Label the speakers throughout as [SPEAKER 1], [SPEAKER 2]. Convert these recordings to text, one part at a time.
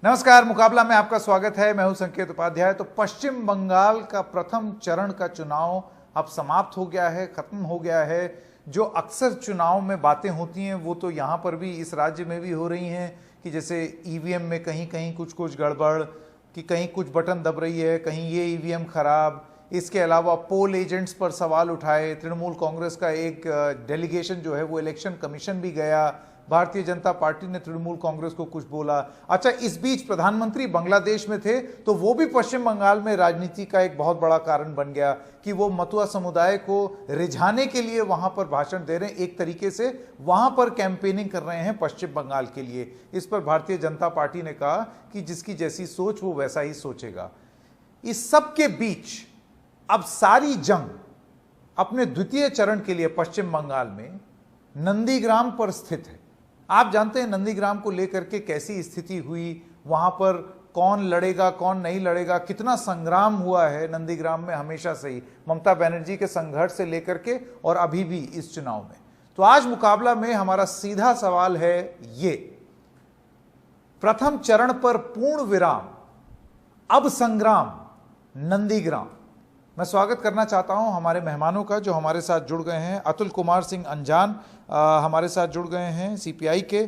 [SPEAKER 1] नमस्कार, मुकाबला में आपका स्वागत है। मैं हूं संकेत उपाध्याय। तो पश्चिम बंगाल का प्रथम चरण का चुनाव अब समाप्त हो गया है, खत्म हो गया है। जो अक्सर चुनाव में बातें होती हैं वो तो यहाँ पर भी, इस राज्य में भी हो रही हैं कि जैसे ईवीएम में कहीं कहीं कुछ गड़बड़, कि कहीं कुछ बटन दब रही है, कहीं ये ईवीएम खराब। इसके अलावा पोल एजेंट्स पर सवाल उठाए। तृणमूल कांग्रेस का एक डेलीगेशन जो है वो इलेक्शन कमीशन भी गया। भारतीय जनता पार्टी ने तृणमूल कांग्रेस को कुछ बोला। अच्छा, इस बीच प्रधानमंत्री बांग्लादेश में थे तो वो भी पश्चिम बंगाल में राजनीति का एक बहुत बड़ा कारण बन गया कि वो मतुआ समुदाय को रिझाने के लिए वहां पर भाषण दे रहे हैं, एक तरीके से वहां पर कैंपेनिंग कर रहे हैं पश्चिम बंगाल के लिए। इस पर भारतीय जनता पार्टी ने कहा कि जिसकी जैसी सोच वो वैसा ही सोचेगा। इस सब के बीच अब सारी जंग अपने द्वितीय चरण के लिए पश्चिम बंगाल में नंदीग्राम पर स्थित है। आप जानते हैं नंदीग्राम को लेकर के कैसी स्थिति हुई, वहां पर कौन लड़ेगा कौन नहीं लड़ेगा, कितना संग्राम हुआ है नंदीग्राम में हमेशा से ही, ममता बनर्जी के संघर्ष से लेकर के और अभी भी इस चुनाव में। तो आज मुकाबला में हमारा सीधा सवाल है ये, प्रथम चरण पर पूर्ण विराम, अब संग्राम, नंदीग्राम। मैं स्वागत करना चाहता हूं हमारे मेहमानों का जो हमारे साथ जुड़ गए हैं। अतुल कुमार सिंह अंजान हमारे साथ जुड़ गए हैं, सीपीआई के।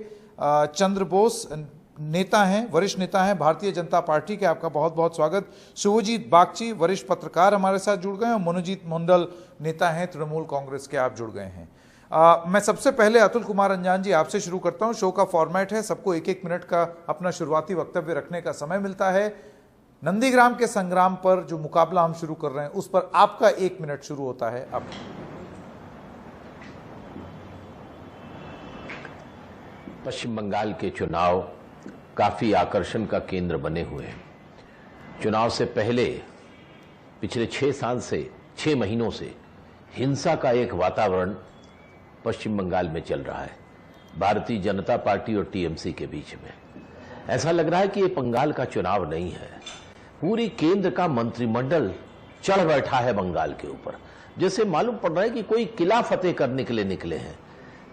[SPEAKER 1] चंद्र बोस नेता हैं, वरिष्ठ नेता हैं भारतीय जनता पार्टी के, आपका बहुत बहुत स्वागत। शुभजीत बागची वरिष्ठ पत्रकार हमारे साथ जुड़ गए हैं। मनोजीत मंडल नेता हैं तृणमूल कांग्रेस के, आप जुड़ गए हैं। मैं सबसे पहले अतुल कुमार अंजान जी आपसे शुरू करता हूं। शो का फॉर्मेट है, सबको एक एक मिनट का अपना शुरुआती वक्तव्य रखने का समय मिलता है। नंदीग्राम के संग्राम पर जो मुकाबला हम शुरू कर रहे हैं उस पर आपका 1 मिनट शुरू होता है अब।
[SPEAKER 2] पश्चिम बंगाल के चुनाव काफी आकर्षण का केंद्र बने हुए हैं। चुनाव से पहले पिछले 6 महीनों से हिंसा का एक वातावरण पश्चिम बंगाल में चल रहा है, भारतीय जनता पार्टी और टीएमसी के बीच में। ऐसा लग रहा है कि ये बंगाल का चुनाव नहीं है, पूरी केंद्र का मंत्रिमंडल चढ़ बैठा है बंगाल के ऊपर। जैसे मालूम पड़ रहा है कि कोई किला फतेह करने के लिए निकले हैं।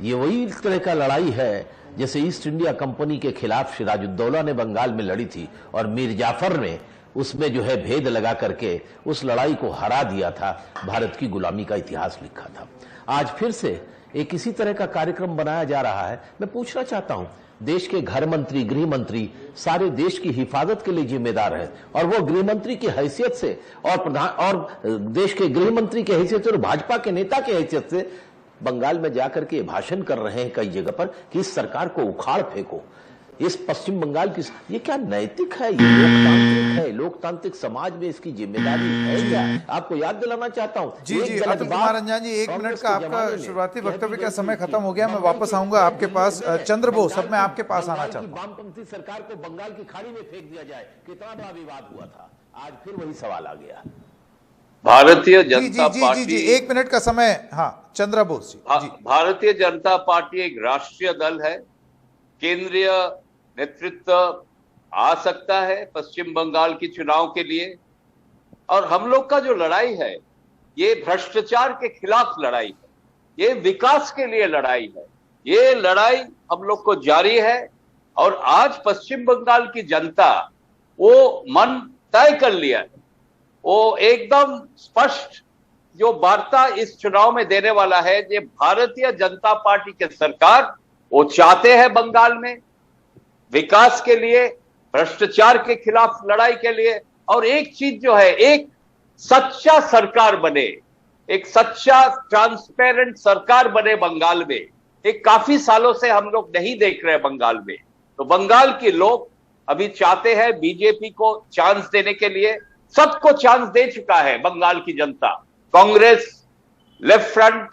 [SPEAKER 2] ये वही तरह का लड़ाई है जैसे ईस्ट इंडिया कंपनी के खिलाफ सिराजुद्दौला ने बंगाल में लड़ी थी और मीर जाफर ने उसमें जो है भेद लगा करके उस लड़ाई को हरा दिया था, भारत की गुलामी का इतिहास लिखा था। आज फिर से एक इसी तरह का कार्यक्रम बनाया जा रहा है। मैं पूछना चाहता हूं, देश के घर मंत्री, गृह मंत्री सारे देश की हिफाजत के लिए जिम्मेदार है और वो गृह मंत्री की हैसियत से और देश के गृह मंत्री की हैसियत से और भाजपा के नेता की हैसियत से बंगाल में जाकर के भाषण कर रहे हैं कई जगह पर कि इस सरकार को उखाड़ फेंको। इस पश्चिम बंगाल की ये क्या नैतिक है? ये लोकतांत्रिक है? लोकतांत्रिक समाज में इसकी जिम्मेदारी है क्या? आपको याद दिलाना चाहता हूं।
[SPEAKER 1] जी अतुल कुमार अंजान जी, 1 मिनट का आपका शुरुआती वक्तव्य का समय खत्म हो गया। मैं वापस आऊंगा आपके पास। चंद्र बोस, अब मैं आपके पास आना चाहता हूं।
[SPEAKER 2] वामपंथी सरकार को बंगाल की खाड़ी में फेंक दिया जाए, कितना बड़ा विवाद हुआ था, आज फिर वही सवाल आ गया।
[SPEAKER 3] भारतीय जनता पार्टी
[SPEAKER 1] जी 1 मिनट का समय। हाँ, चंद्र बोस जी।
[SPEAKER 3] भारतीय जनता पार्टी एक राष्ट्रीय दल है। केंद्रीय नेतृत्व आ सकता है पश्चिम बंगाल की चुनाव के लिए, और हम लोग का जो लड़ाई है ये भ्रष्टाचार के खिलाफ लड़ाई है, ये विकास के लिए लड़ाई है। ये लड़ाई हम लोग को जारी है और आज पश्चिम बंगाल की जनता वो मन तय कर लिया है। वो एकदम स्पष्ट जो वार्ता इस चुनाव में देने वाला है, ये भारतीय जनता पार्टी के सरकार वो चाहते हैं बंगाल में विकास के लिए, भ्रष्टाचार के खिलाफ लड़ाई के लिए, और एक चीज जो है, एक सच्चा सरकार बने, एक सच्चा ट्रांसपेरेंट सरकार बने बंगाल में। एक काफी सालों से हम लोग नहीं देख रहे बंगाल में। तो बंगाल के लोग अभी चाहते हैं बीजेपी को चांस देने के लिए। सबको चांस दे चुका है बंगाल की जनता, कांग्रेस, लेफ्ट फ्रंट,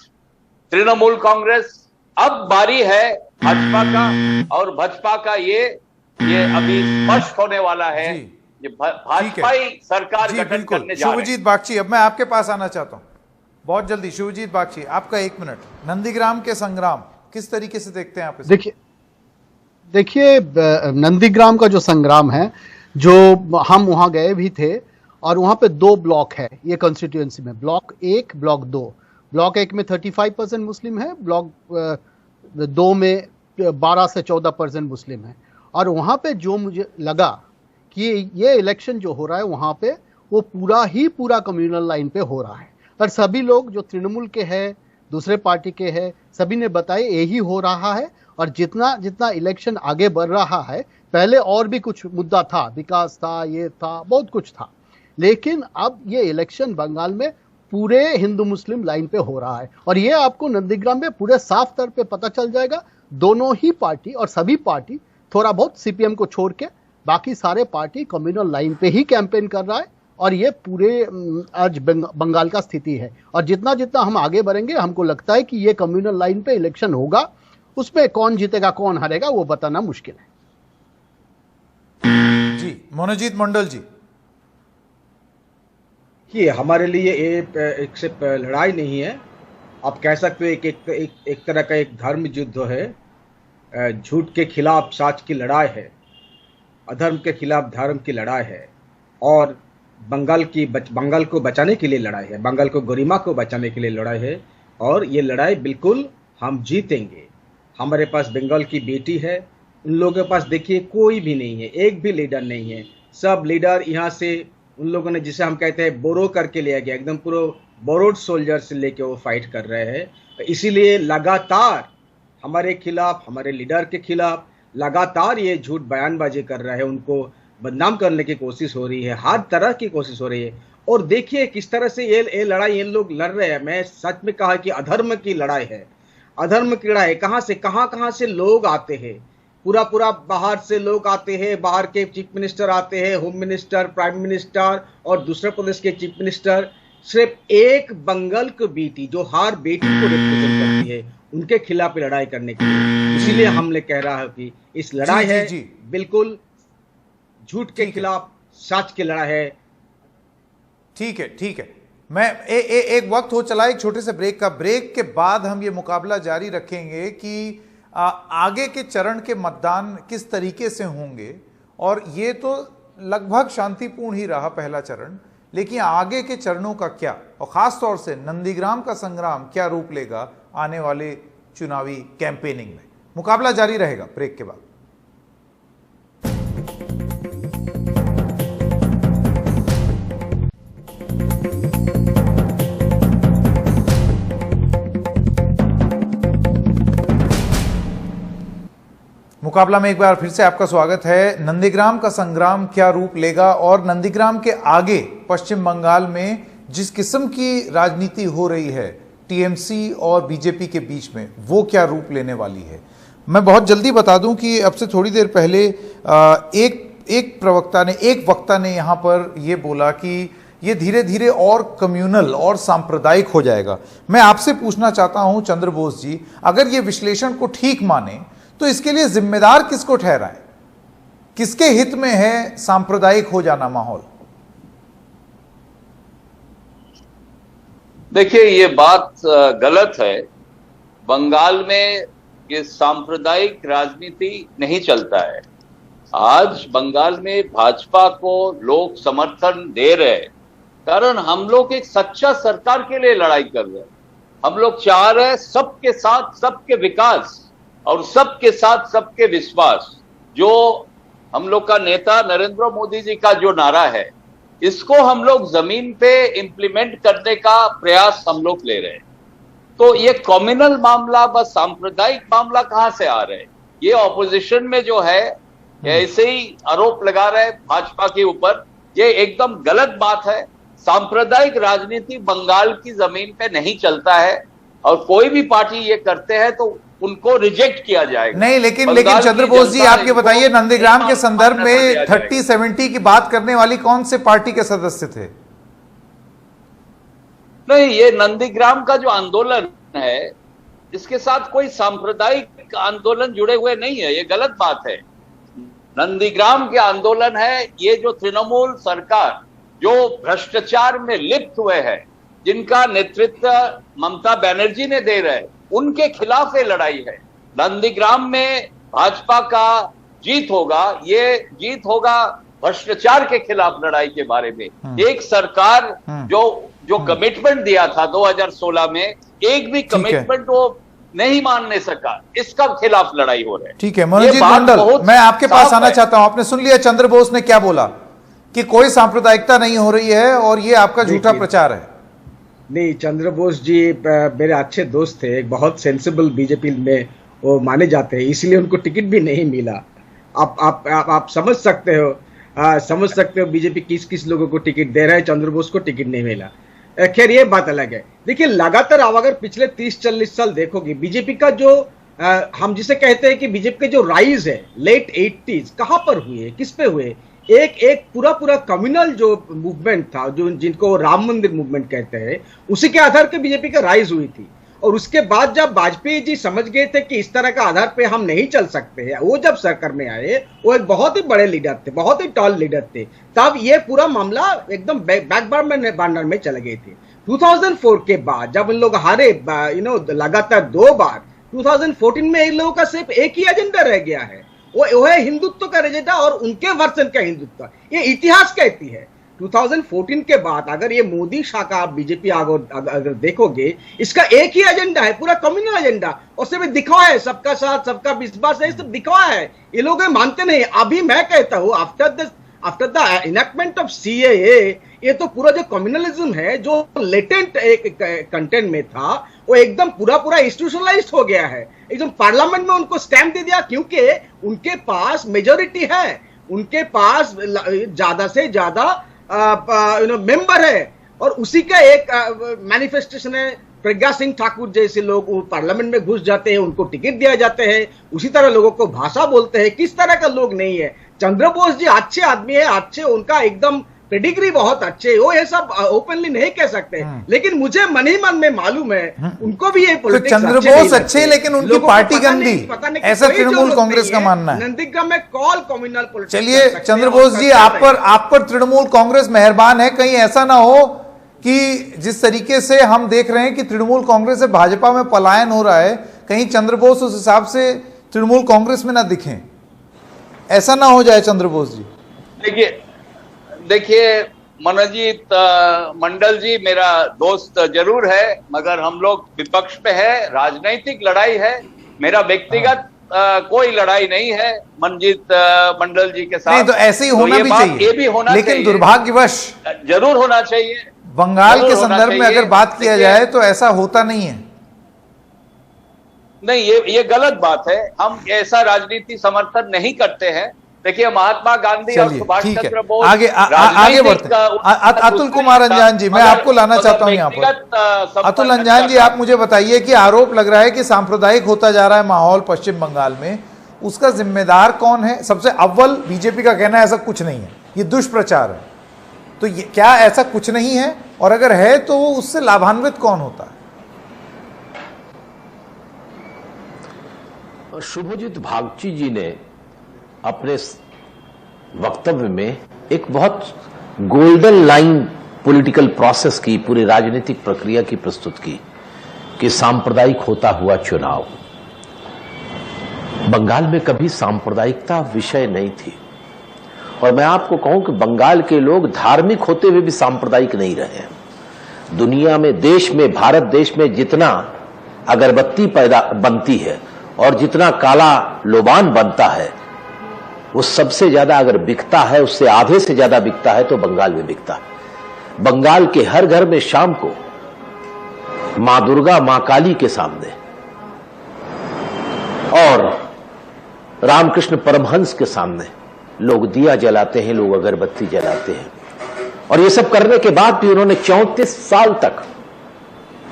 [SPEAKER 3] तृणमूल कांग्रेस। अब बारी है भाजपा का, और भाजपा का ये अभी स्पष्ट होने वाला है। ये भाजपा ही सरकार गठन करने जा रहे हैं।
[SPEAKER 1] शुभजीत बागची, अब मैं आपके पास आना चाहता हूं बहुत जल्दी। शुभजीत बागची, आपका 1 मिनट। नंदीग्राम के संग्राम किस तरीके से देखते हैं आप इसे?
[SPEAKER 4] देखिए नंदीग्राम का जो संग्राम है, जो हम वहां गए भी थे, और वहां पे 2 ब्लॉक है ये कॉन्स्टिट्यूएंसी में, ब्लॉक 1, ब्लॉक 2। ब्लॉक 1 में 35% मुस्लिम है, ब्लॉक 2 में 12 से 14% मुस्लिम है। और वहां पे जो मुझे लगा कि ये इलेक्शन जो हो रहा है वहां पे वो पूरा कम्युनल लाइन पे हो रहा है, और सभी लोग जो तृणमूल के हैं, दूसरे पार्टी के हैं, सभी ने बताया यही हो रहा है। और जितना जितना इलेक्शन आगे बढ़ रहा है, पहले और भी कुछ मुद्दा था, विकास था, ये था, बहुत कुछ था, लेकिन अब ये इलेक्शन बंगाल में पूरे हिंदू मुस्लिम लाइन पे हो रहा है। और ये आपको नंदीग्राम में पूरे साफ तौर पे पता चल जाएगा। दोनों ही पार्टी और सभी पार्टी, थोड़ा बहुत सीपीएम को छोड़ के बाकी सारे पार्टी कम्युनल लाइन पे ही कैंपेन कर रहा है। और ये पूरे आज बंगाल का स्थिति है। और जितना जितना हम आगे बढ़ेंगे, हमको लगता है कि ये कम्युनल लाइन पे इलेक्शन होगा, उसमें कौन जीतेगा कौन हारेगा वो बताना मुश्किल है।
[SPEAKER 1] जी मनोजीत मंडल जी,
[SPEAKER 5] ये हमारे लिए एक सिर्फ लड़ाई नहीं है, आप कह सकते हो एक तरह का एक धर्म युद्ध है। झूठ के खिलाफ सच की लड़ाई है, अधर्म के खिलाफ धर्म की लड़ाई है, और बंगाल को बचाने के लिए लड़ाई है, बंगाल को गरिमा को बचाने के लिए लड़ाई है। और ये लड़ाई बिल्कुल हम जीतेंगे। हमारे पास बंगाल की बेटी है, उन लोगों के पास देखिए कोई भी नहीं है, एक भी लीडर नहीं है। सब लीडर यहाँ से उन लोगों ने, जिसे हम कहते हैं बोरो करके लिया गया, एकदम पूरा बोरोड सोल्जर से लेके वो फाइट कर रहे हैं। इसीलिए लगातार हमारे खिलाफ, हमारे लीडर के खिलाफ लगातार ये झूठ बयानबाजी कर रहा है, उनको बदनाम करने की कोशिश हो रही है, हर तरह की कोशिश हो रही है। और देखिए किस तरह से ये लड़ाई ये लोग लड़ रहे हैं। मैं सच में कहा कि अधर्म की लड़ाई है, अधर्म की लड़ाई। कहाँ से कहाँ से लोग आते हैं, पूरा बाहर से लोग आते हैं, बाहर के चीफ मिनिस्टर आते हैं, होम मिनिस्टर, प्राइम मिनिस्टर और दूसरे प्रदेश के चीफ मिनिस्टर, सिर्फ एक बंगाल की बेटी जो हर बेटी को रिप्रेजेंट करती है, उनके खिलाफ लड़ाई करने के लिए। इसीलिए हमने कह रहा है कि इस लड़ाई है बिल्कुल झूठ के खिलाफ सच की लड़ाई है।
[SPEAKER 1] ठीक है। मैं एक वक्त हो चला एक छोटे से ब्रेक का। ब्रेक के बाद हम ये मुकाबला जारी रखेंगे कि आगे के चरण के मतदान किस तरीके से होंगे। और ये तो लगभग शांतिपूर्ण ही रहा पहला चरण, लेकिन आगे के चरणों का क्या, और खास तौर से नंदीग्राम का संग्राम क्या रूप लेगा आने वाले चुनावी कैंपेनिंग में। मुकाबला जारी रहेगा ब्रेक के बाद। मुकाबला में एक बार फिर से आपका स्वागत है। नंदीग्राम का संग्राम क्या रूप लेगा, और नंदीग्राम के आगे पश्चिम बंगाल में जिस किस्म की राजनीति हो रही है टीएमसी और बीजेपी के बीच में, वो क्या रूप लेने वाली है। मैं बहुत जल्दी बता दूं कि अब से थोड़ी देर पहले एक वक्ता ने यहां पर यह बोला कि ये धीरे धीरे और कम्युनल और सांप्रदायिक हो जाएगा। मैं आपसे पूछना चाहता हूं चंद्र बोस जी, अगर ये विश्लेषण को ठीक माने तो इसके लिए जिम्मेदार किसको ठहराएं? किसके हित में है सांप्रदायिक हो जाना माहौल?
[SPEAKER 3] देखिए, ये बात गलत है। बंगाल में ये सांप्रदायिक राजनीति नहीं चलता है। आज बंगाल में भाजपा को लोग समर्थन दे रहे हैं, कारण हम लोग एक सच्चा सरकार के लिए लड़ाई कर रहे हैं। हम लोग चाह रहे हैं सबके साथ सबके विकास और सबके साथ सबके विश्वास। जो हम लोग का नेता नरेंद्र मोदी जी का जो नारा है, इसको हम लोग जमीन पे इंप्लीमेंट करने का प्रयास हम लोग ले रहे हैं। तो ये कम्युनल मामला, बस सांप्रदायिक मामला कहां से आ रहे हैं? ये ऑपोजिशन में जो है ऐसे ही आरोप लगा रहे हैं भाजपा के ऊपर, ये एकदम गलत बात है। सांप्रदायिक राजनीति बंगाल की जमीन पे नहीं चलता है, और कोई भी पार्टी ये करते हैं तो उनको रिजेक्ट किया जाएगा।
[SPEAKER 1] नहीं, लेकिन चंद्र बोस जी, आप ये बताइए, नंदीग्राम के संदर्भ में 30-70 की बात करने वाली कौन से पार्टी के सदस्य थे?
[SPEAKER 3] नहीं, ये नंदीग्राम का जो आंदोलन है, इसके साथ कोई सांप्रदायिक आंदोलन जुड़े हुए नहीं है। ये गलत बात है। नंदीग्राम के आंदोलन है ये जो तृणमूल सरकार जो भ्रष्टाचार में लिप्त हुए हैं, जिनका नेतृत्व ममता बनर्जी ने दे रहे हैं, उनके खिलाफ ये लड़ाई है। नंदीग्राम में भाजपा का जीत होगा, ये जीत होगा भ्रष्टाचार के खिलाफ लड़ाई के बारे में। एक सरकार जो कमिटमेंट दिया था 2016 में, एक भी कमिटमेंट वो नहीं मानने सका, इसका खिलाफ लड़ाई हो रही है।
[SPEAKER 1] ठीक है मनोजीत मंडल, मैं आपके पास आना चाहता हूं। आपने सुन लिया चंद्र बोस ने क्या बोला कि कोई सांप्रदायिकता नहीं हो रही है और ये आपका झूठा प्रचार है।
[SPEAKER 5] नहीं, चंद्र बोस जी मेरे अच्छे दोस्त थे, एक बहुत सेंसिबल बीजेपी में वो माने जाते हैं, इसलिए उनको टिकट भी नहीं मिला। आप समझ सकते हो बीजेपी किस किस लोगों को टिकट दे रहा है, चंद्र बोस को टिकट नहीं मिला। खैर ये बात अलग है। देखिए लगातार आप अगर पिछले 30-40 साल देखोगे बीजेपी का जो हम जिसे कहते हैं कि बीजेपी के जो राइज है लेट 80s कहां पर हुए, किस पे हुए, एक पूरा कम्युनल जो मूवमेंट था, जो जिनको राम मंदिर मूवमेंट कहते हैं, उसी के आधार पे बीजेपी का राइज हुई थी। और उसके बाद जब वाजपेयी जी समझ गए थे कि इस तरह का आधार पे हम नहीं चल सकते हैं, वो जब सरकार में आए, वो एक बहुत ही बड़े लीडर थे, बहुत ही टॉल लीडर थे, तब ये पूरा मामला एकदम बैकबर्नर में चले गए थे। 2004 के बाद जब इन लोग हारे लगातार 2 बार, 2014 में इन लोगों का सिर्फ एक ही एजेंडा रह गया है, वो है हिंदुत्व का एजेंडा और उनके वर्जन का हिंदुत्व। ये इतिहास कहती है। 2014 के बाद अगर ये मोदी शाह का बीजेपी अगर देखोगे, इसका एक ही एजेंडा है, पूरा कम्युनल एजेंडा, और सिर्फ दिखावा है, सबका साथ सबका विश्वास है, सब दिखावा है। ये लोग मानते नहीं। अभी मैं कहता हूं after the enactment of CAA, ये तो पूरा जो कम्युनलिज्म है, जो लेटेंट एक कंटेंट में था, वो एकदम पूरा इंस्टीट्यूशनलाइज्ड हो गया है। एकदम पार्लियामेंट में उनको स्टैम्प दे दिया, क्योंकि उनके पास मेजोरिटी है, उनके पास ज्यादा से ज्यादा मेंबर है, और उसी का एक मैनिफेस्टेशन है। प्रज्ञा सिंह ठाकुर जैसे लोग पार्लियामेंट में घुस जाते हैं, उनको टिकट दिया जाते हैं, उसी तरह लोगों को भाषा बोलते हैं। किस तरह का लोग नहीं है। चंद्र बोस जी अच्छे आदमी है, अच्छे, उनका एकदम पेडिग्री बहुत अच्छे, वो ये सब ओपनली नहीं कह सकते, लेकिन मुझे मन ही मन में मालूम है उनको भी ये
[SPEAKER 1] तो चंद्र बोस अच्छे, लेकिन उनकी पार्टी गंदी, ऐसा तृणमूल कांग्रेस का मानना है।
[SPEAKER 5] नंदीग्राम में कॉल कम्युनल पॉलिटिक्स।
[SPEAKER 1] चलिए चंद्र बोस जी, आप पर तृणमूल कांग्रेस मेहरबान है। कहीं ऐसा ना हो कि जिस तरीके से हम देख रहे हैं कि तृणमूल कांग्रेस से भाजपा में पलायन हो रहा है, कहीं चंद्र बोस उस हिसाब से तृणमूल कांग्रेस में ना दिखें, ऐसा ना हो जाए चंद्र बोस जी।
[SPEAKER 3] देखिए मनोजीत मंडल जी मेरा दोस्त जरूर है, मगर हम लोग विपक्ष पे है, राजनीतिक लड़ाई है, मेरा व्यक्तिगत कोई लड़ाई नहीं है मनजीत मंडल जी के साथ।
[SPEAKER 1] नहीं तो ऐसे ही होना भी चाहिए,
[SPEAKER 3] ये भी होना
[SPEAKER 1] लेकिन
[SPEAKER 3] चाहिए,
[SPEAKER 1] दुर्भाग्यवश
[SPEAKER 3] जरूर होना चाहिए।
[SPEAKER 1] बंगाल के संदर्भ में अगर बात किया जाए तो ऐसा होता नहीं है।
[SPEAKER 3] नहीं, ये गलत बात है। हम ऐसा राजनीति समर्थन नहीं करते हैं। देखिए महात्मा गांधी और सुभाष चंद्र बोस
[SPEAKER 1] आगे बढ़ते हैं। अतुल कुमार अंजान जी, मैं आपको लाना चाहता हूं यहाँ पर। अतुल अंजान जी, आप मुझे बताइए कि आरोप लग रहा है कि सांप्रदायिक होता जा रहा है माहौल पश्चिम बंगाल में, उसका जिम्मेदार कौन है? सबसे अव्वल बीजेपी का कहना है ऐसा कुछ नहीं है, ये दुष्प्रचार है। तो ये क्या ऐसा कुछ नहीं है? और अगर है तो उससे लाभान्वित कौन होता है?
[SPEAKER 2] शुभजीत भागची जी ने अपने वक्तव्य में एक बहुत गोल्डन लाइन पॉलिटिकल प्रोसेस की, पूरी राजनीतिक प्रक्रिया की प्रस्तुत की कि सांप्रदायिक होता हुआ चुनाव। बंगाल में कभी सांप्रदायिकता विषय नहीं थी, और मैं आपको कहूं कि बंगाल के लोग धार्मिक होते हुए भी सांप्रदायिक नहीं रहे हैं। दुनिया में, देश में, भारत देश में जितना अगरबत्ती बनती है और जितना काला लोबान बनता है, वो सबसे ज्यादा अगर बिकता है, उससे आधे से ज्यादा बिकता है तो बंगाल में बिकता है। बंगाल के हर घर में शाम को मां दुर्गा, मां काली के सामने और रामकृष्ण परमहंस के सामने लोग दिया जलाते हैं, लोग अगरबत्ती जलाते हैं। और ये सब करने के बाद भी उन्होंने 34 साल तक,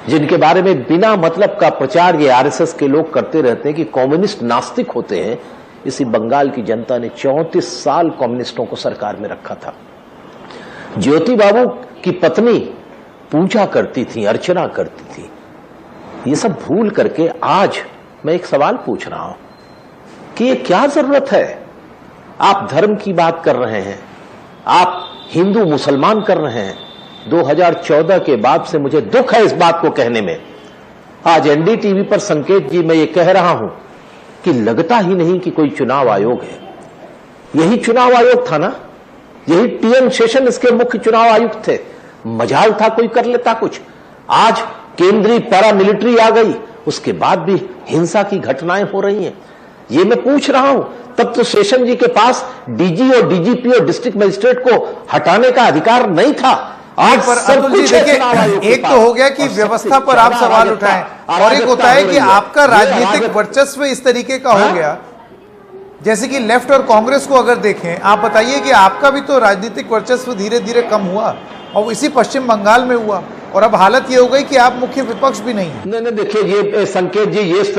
[SPEAKER 2] जिनके बारे में बिना मतलब का प्रचार ये आरएसएस के लोग करते रहते हैं कि कम्युनिस्ट नास्तिक होते हैं, इसी बंगाल की जनता ने 34 साल कम्युनिस्टों को सरकार में रखा था। ज्योति बाबू की पत्नी पूजा करती थी, अर्चना करती थी। ये सब भूल करके आज मैं एक सवाल पूछ रहा हूं कि ये क्या जरूरत है? आप धर्म की बात कर रहे हैं, आप हिंदू मुसलमान कर रहे हैं। 2014 के बाद से मुझे दुख है इस बात को कहने में। आज एनडीटीवी पर संकेत जी मैं ये कह रहा हूं कि लगता ही नहीं कि कोई चुनाव आयोग है। यही चुनाव आयोग था ना, यही टीएन शेषन इसके मुख्य चुनाव आयुक्त थे। मजाल था कोई कर लेता कुछ। आज केंद्रीय पैरामिलिट्री आ गई उसके बाद भी हिंसा की घटनाएं हो रही हैं। ये मैं पूछ रहा हूं, तब तो शेषन जी के पास डीजी और डीजीपी और डिस्ट्रिक्ट मजिस्ट्रेट को हटाने का अधिकार नहीं था। आज
[SPEAKER 1] पर अतुल जी देखिए, एक तो हो गया कि व्यवस्था पर आप सवाल उठाएं, और एक होता है कि आपका राजनीतिक वर्चस्व इस तरीके का हो गया, जैसे कि लेफ्ट और कांग्रेस को अगर देखें, आप बताइए कि आपका भी तो राजनीतिक वर्चस्व धीरे धीरे कम हुआ, और इसी पश्चिम बंगाल में हुआ, और अब हालत ये हो गई कि आप मुख्य विपक्ष भी नहीं है।
[SPEAKER 2] नहीं, देखिए ये संकेत जी, ये इस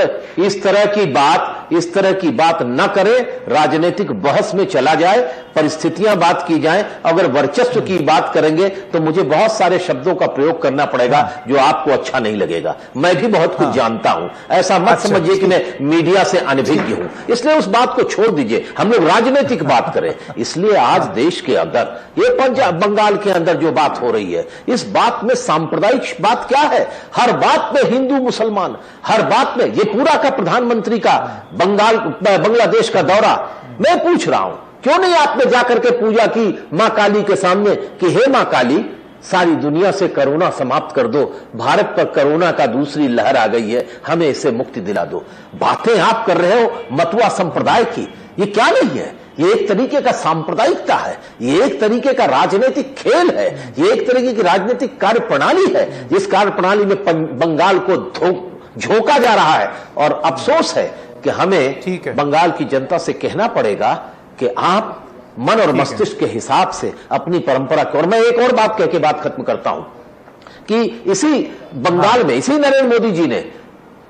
[SPEAKER 2] तरह की बात न करें, राजनीतिक बहस में चला जाए, परिस्थितियां बात की जाए। अगर वर्चस्व की बात करेंगे तो मुझे बहुत सारे शब्दों का प्रयोग करना पड़ेगा जो आपको अच्छा नहीं लगेगा। मैं भी बहुत कुछ जानता हूं, ऐसा मत समझिए कि मैं मीडिया से अनभिज्ञ हूं, इसलिए उस बात को छोड़ दीजिए, हम लोग राजनीतिक बात करें। इसलिए आज देश के अंदर, ये पंजाब बंगाल के अंदर जो बात हो रही है, इस बात में सांप्रदायिक बात क्या है? हर बात में हिंदू मुसलमान, हर बात में, ये पूरा का प्रधानमंत्री का बांग्लादेश का दौरा, मैं पूछ रहा हूं क्यों नहीं आपने जाकर के पूजा की मां काली के सामने कि हे मां काली, सारी दुनिया से कोरोना समाप्त कर दो, भारत पर कोरोना का दूसरी लहर आ गई है, हमें इसे मुक्ति दिला दो। बातें आप कर रहे हो मतुआ संप्रदाय की, ये क्या नहीं है? ये एक तरीके का सांप्रदायिकता है, ये एक तरीके का राजनीतिक खेल है, ये एक तरीके की राजनीतिक कार्यप्रणाली है, जिस कार्यप्रणाली में बंगाल को झोंका जा रहा है। और अफसोस है कि हमें बंगाल की जनता से कहना पड़ेगा कि आप मन और मस्तिष्क के हिसाब से अपनी परंपरा को, और मैं एक और बात कह के बात खत्म करता हूं कि इसी बंगाल में, इसी नरेंद्र मोदी जी ने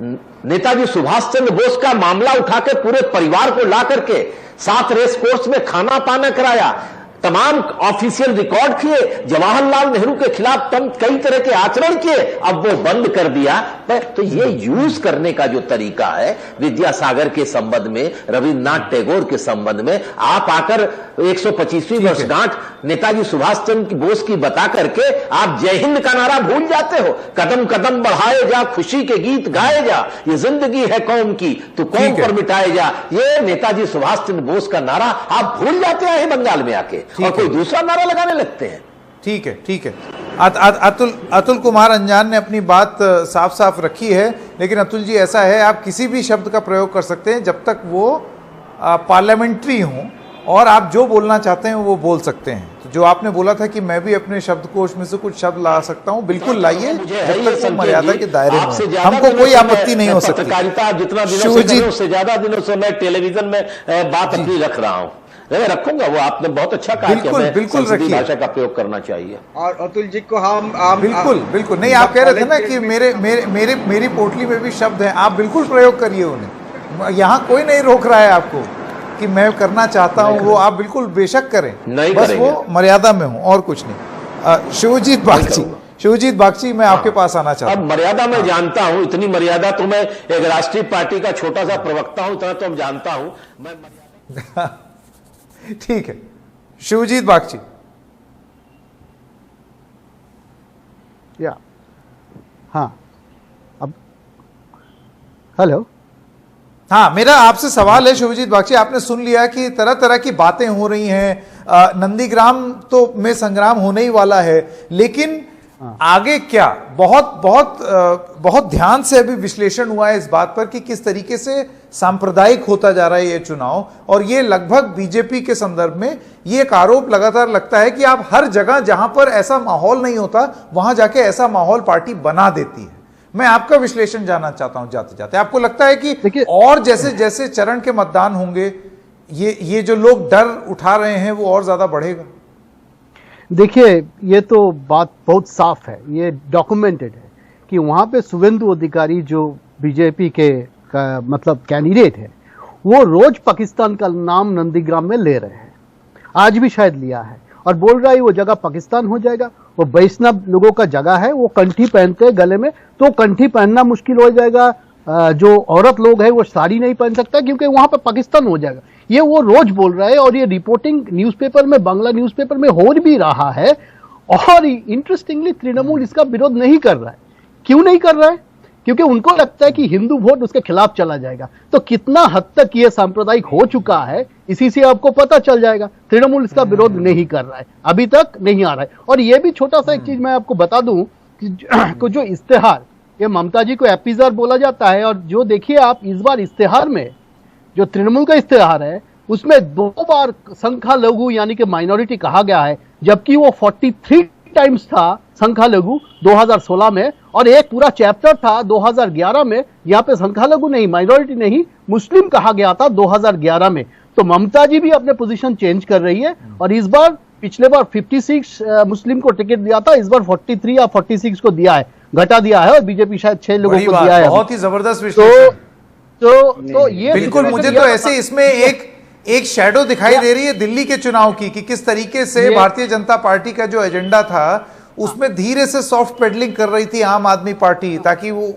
[SPEAKER 2] नेताजी सुभाष चंद्र बोस का मामला उठा के पूरे परिवार को ला करके साथ रेस कोर्स में खाना पाना कराया, तमाम ऑफिशियल रिकॉर्ड किए, जवाहरलाल नेहरू के खिलाफ कई तरह के आचरण किए, अब वो बंद कर दिया। तो ये यूज करने का जो तरीका है, विद्यासागर के संबंध में, रविन्द्रनाथ टैगोर के संबंध में, आप आकर 125वीं वर्षगांठ नेताजी सुभाष चंद्र बोस की बता करके आप जय हिंद का नारा भूल जाते हो। कदम कदम बढ़ाए जा, खुशी के गीत गाए जा, ये जिंदगी है कौम की, तू कौम पर मिटाए जा, ये नेताजी सुभाष चंद्र बोस का नारा आप भूल जाते हैं बंगाल में आके, और कोई दूसरा नारा लगाने लगते हैं।
[SPEAKER 1] ठीक है। अतुल कुमार अंजान ने अपनी बात साफ साफ रखी है, लेकिन अतुल जी ऐसा है, आप किसी भी शब्द का प्रयोग कर सकते हैं जब तक वो पार्लियामेंट्री हो, और आप जो बोलना चाहते हैं वो बोल सकते हैं। तो जो आपने बोला था कि मैं भी अपने शब्दकोश में से कुछ शब्द ला सकता हूं, बिल्कुल लाइए, जब तक वो मर्यादा के दायरे में हो, हमको कोई आपत्ति नहीं हो सकती।
[SPEAKER 2] पत्रकारिता जितना दिनों से उससे ज्यादा दिनों से मैं टेलीविजन में बात अपनी रख रहा हूं, मैं रखूंगा। वो आपने बहुत अच्छा कहा कि हमें संस्कृत भाषा का प्रयोग करना चाहिए। और
[SPEAKER 5] अतुल जी को हम
[SPEAKER 1] बिल्कुल नहीं, आप कह रहे थे ना कि मेरी पोटली में भी शब्द हैं, आप बिल्कुल प्रयोग करिए उन्हें, यहाँ कोई नहीं रोक रहा है आपको कि मैं करना चाहता हूँ, वो आप बिल्कुल बेशक करें, बस वो मर्यादा में हो और कुछ नहीं। शिवजीत बागची, मैं आपके पास आना चाहता हूँ।
[SPEAKER 2] अब मर्यादा मैं जानता हूँ, इतनी मर्यादा तो मैं एक राष्ट्रीय पार्टी का छोटा सा प्रवक्ता हूँ, इतना तो मैं जानता हूँ मैं।
[SPEAKER 1] ठीक है, शिवजीत बागची।
[SPEAKER 4] हाँ, अब हेलो,
[SPEAKER 1] हाँ, मेरा आपसे सवाल है शिवजीत बागची, आपने सुन लिया कि तरह तरह की बातें हो रही हैं, नंदीग्राम तो में संग्राम होने ही वाला है, लेकिन आगे क्या? बहुत ध्यान से अभी विश्लेषण हुआ है इस बात पर कि किस तरीके से सांप्रदायिक होता जा रहा है ये चुनाव, और ये लगभग बीजेपी के संदर्भ में ये एक आरोप लगातार लगता है कि आप हर जगह जहां पर ऐसा माहौल नहीं होता वहां जाके ऐसा माहौल पार्टी बना देती है। मैं आपका विश्लेषण जानना चाहता हूं जाते जाते, आपको लगता है कि और जैसे जैसे चरण के मतदान होंगे, ये जो लोग डर उठा रहे हैं वो और ज्यादा बढ़ेगा?
[SPEAKER 4] देखिए, ये तो बात बहुत साफ है, ये डॉक्यूमेंटेड है कि वहां पे शुभेंदु अधिकारी जो बीजेपी के मतलब कैंडिडेट है, वो रोज पाकिस्तान का नाम नंदीग्राम में ले रहे हैं, आज भी शायद लिया है, और बोल रहा है वो जगह पाकिस्तान हो जाएगा। वो वैष्णव लोगों का जगह है, वो कंठी पहनते हैं गले में, तो कंठी पहनना मुश्किल हो जाएगा, जो औरत लोग है वो साड़ी नहीं पहन सकता क्योंकि वहां पर पाकिस्तान हो जाएगा। ये वो रोज बोल रहा है, और ये रिपोर्टिंग न्यूज़पेपर में, बांग्ला न्यूज़पेपर में हो भी रहा है, और इंटरेस्टिंगली तृणमूल इसका विरोध नहीं कर रहा है। क्यों नहीं कर रहा है? क्योंकि उनको लगता है कि हिंदू वोट उसके खिलाफ चला जाएगा। तो कितना हद तक ये सांप्रदायिक हो चुका है इसी से आपको पता चल जाएगा। तृणमूल इसका विरोध नहीं कर रहा है, अभी तक नहीं आ रहा है। और ये भी छोटा सा एक चीज मैं आपको बता दूं कि जो इश्तेहार ये ममता जी को एपिजर बोला जाता है। और जो देखिए आप इस बार इश्तेहार में, जो तृणमूल का इश्तेहार है, उसमें 2 बार संख्यालघु यानी कि माइनॉरिटी कहा गया है, जबकि वो 43 टाइम्स था संख्यालघु 2016 में, और एक पूरा चैप्टर था 2011 में, यहाँ पे संख्यालघु नहीं, माइनॉरिटी नहीं, मुस्लिम कहा गया था 2011 में। तो ममता जी भी अपने पोजीशन चेंज कर रही है, और इस बार, पिछले बार 56 मुस्लिम को टिकट दिया था, इस बार 43 या 46 को दिया है, घटा दिया है, और बीजेपी शायद 6 लोगों को दिया है।
[SPEAKER 1] बहुत ही जबरदस्त विश्लेषण।
[SPEAKER 4] तो ये
[SPEAKER 1] बिल्कुल, मुझे तो ऐसे इसमें एक शैडो दिखाई दे रही है दिल्ली के चुनाव की, कि किस तरीके से भारतीय जनता पार्टी का जो एजेंडा था उसमें धीरे से सॉफ्ट पेडलिंग कर रही थी आम आदमी पार्टी, ताकि वो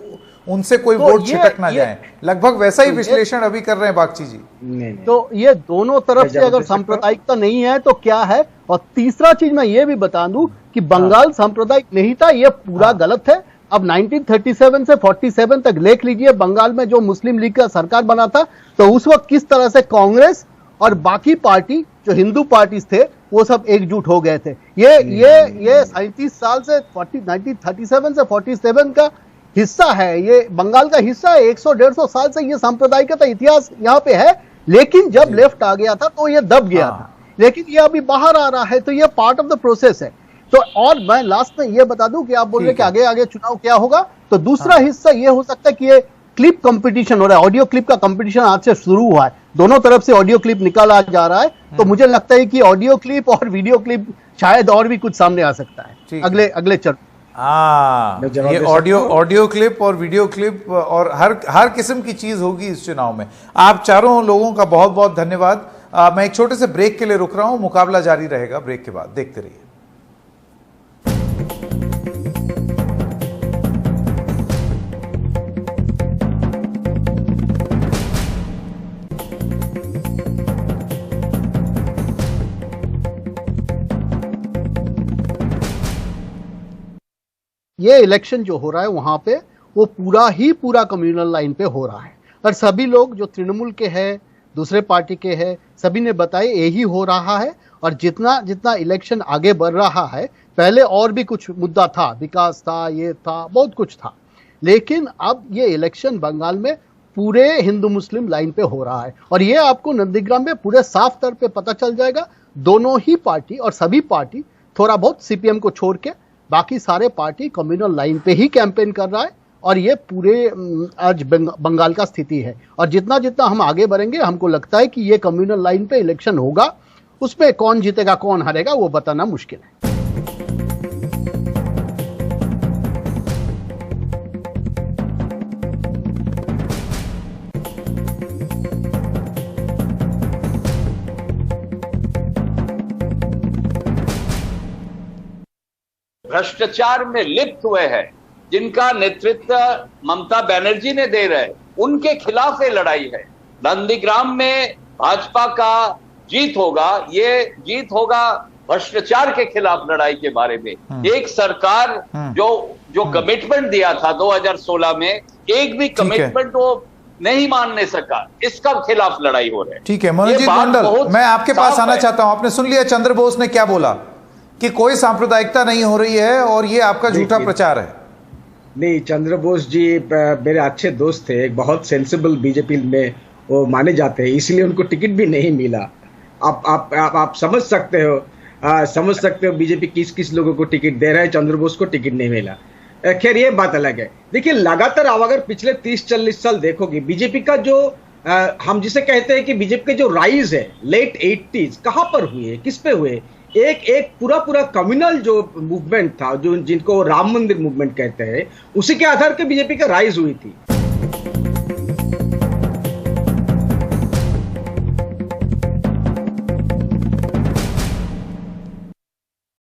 [SPEAKER 1] उनसे कोई वोट छिटक ना जाए। लगभग वैसा ही विश्लेषण अभी कर रहे हैं बागची जी।
[SPEAKER 4] तो ये दोनों तरफ से अगर सांप्रदायिकता नहीं है तो क्या है? और तीसरा चीज मैं ये भी बता दूं कि बंगाल सांप्रदायिक नहीं था, ये पूरा गलत है। अब 1937 से 47 तक देख लीजिए, बंगाल में जो मुस्लिम लीग का सरकार बना था, तो उस वक्त किस तरह से कांग्रेस और बाकी पार्टी जो हिंदू पार्टी थे वो सब एकजुट हो गए थे। ये 37 साल से 1937 से 47 का हिस्सा है, ये बंगाल का हिस्सा है। 100-150 साल से ये सांप्रदायिकता इतिहास यहाँ पे है, लेकिन जब लेफ्ट आ गया था तो ये दब गया था, लेकिन ये अभी बाहर आ रहा है, तो ये पार्ट ऑफ द प्रोसेस है। तो और मैं लास्ट में ये बता दूं कि आप बोल रहे कि आगे आगे चुनाव क्या होगा, तो दूसरा हिस्सा ये हो सकता है कि ये क्लिप कंपटीशन हो रहा है, ऑडियो क्लिप का कंपटीशन आज से शुरू हुआ है, दोनों तरफ से ऑडियो क्लिप निकाला जा रहा है। तो मुझे लगता है कि ऑडियो क्लिप और वीडियो क्लिप शायद और भी कुछ सामने आ सकता है अगले चरण।
[SPEAKER 1] ये ऑडियो क्लिप और वीडियो क्लिप और हर किस्म की चीज होगी इस चुनाव में। आप चारों लोगों का बहुत बहुत धन्यवाद। मैं एक छोटे से ब्रेक के लिए रुक रहा हूं, मुकाबला जारी रहेगा ब्रेक के बाद, देखते रहिए।
[SPEAKER 4] ये इलेक्शन जो हो रहा है वहां पे वो पूरा कम्युनल लाइन पे हो रहा है, और सभी लोग जो तृणमूल के हैं, दूसरे पार्टी के हैं, सभी ने बताया यही हो रहा है। और जितना जितना इलेक्शन आगे बढ़ रहा है, पहले और भी कुछ मुद्दा था, विकास था, ये था, बहुत कुछ था, लेकिन अब ये इलेक्शन बंगाल में पूरे हिंदू मुस्लिम लाइन पे हो रहा है। और ये आपको नंदीग्राम में पूरे साफ तौर पे पता चल जाएगा। दोनों ही पार्टी और सभी पार्टी, थोड़ा बहुत सीपीएम को छोड़ के बाकी सारे पार्टी कम्युनल लाइन पे ही कैंपेन कर रहा है। और ये पूरे आज बंगाल का स्थिति है। और जितना जितना हम आगे बढ़ेंगे, हमको लगता है कि ये कम्युनल लाइन पे इलेक्शन होगा, उसमें कौन जीतेगा कौन हारेगा वो बताना मुश्किल है।
[SPEAKER 3] भ्रष्टाचार में लिप्त हुए हैं, जिनका नेतृत्व ममता बनर्जी ने दे रहे, उनके खिलाफ ये लड़ाई है। नंदीग्राम में भाजपा का जीत होगा, ये जीत होगा भ्रष्टाचार के खिलाफ लड़ाई के बारे में। एक सरकार जो कमिटमेंट दिया था 2016 में, एक भी कमिटमेंट वो नहीं मानने सका, इसका खिलाफ लड़ाई हो रही है।
[SPEAKER 1] ठीक है मनोजीत मंडल, मैं आपके पास आना चाहता हूं। आपने सुन लिया चंद्र बोस ने क्या बोला कि कोई सांप्रदायिकता नहीं हो रही है और ये आपका झूठा प्रचार है।
[SPEAKER 5] नहीं, चंद्र बोस जी मेरे अच्छे दोस्त थे, एक बहुत सेंसिबल बीजेपी में वो माने जाते हैं, इसलिए उनको टिकट भी नहीं मिला। आप समझ सकते हो बीजेपी किस किस लोगों को टिकट दे रहा है, चंद्र बोस को टिकट नहीं मिला। खैर ये बात अलग है। देखिए लगातार आप अगर पिछले 30-40 साल देखोगे, बीजेपी का जो हम जिसे कहते हैं कि बीजेपी के जो राइज है लेट 80s, कहां पर हुए, किस पे हुए? एक पूरा कम्युनल जो मूवमेंट था, जो जिनको राम मंदिर मूवमेंट कहते हैं, उसी के आधार पे बीजेपी का राइज हुई थी।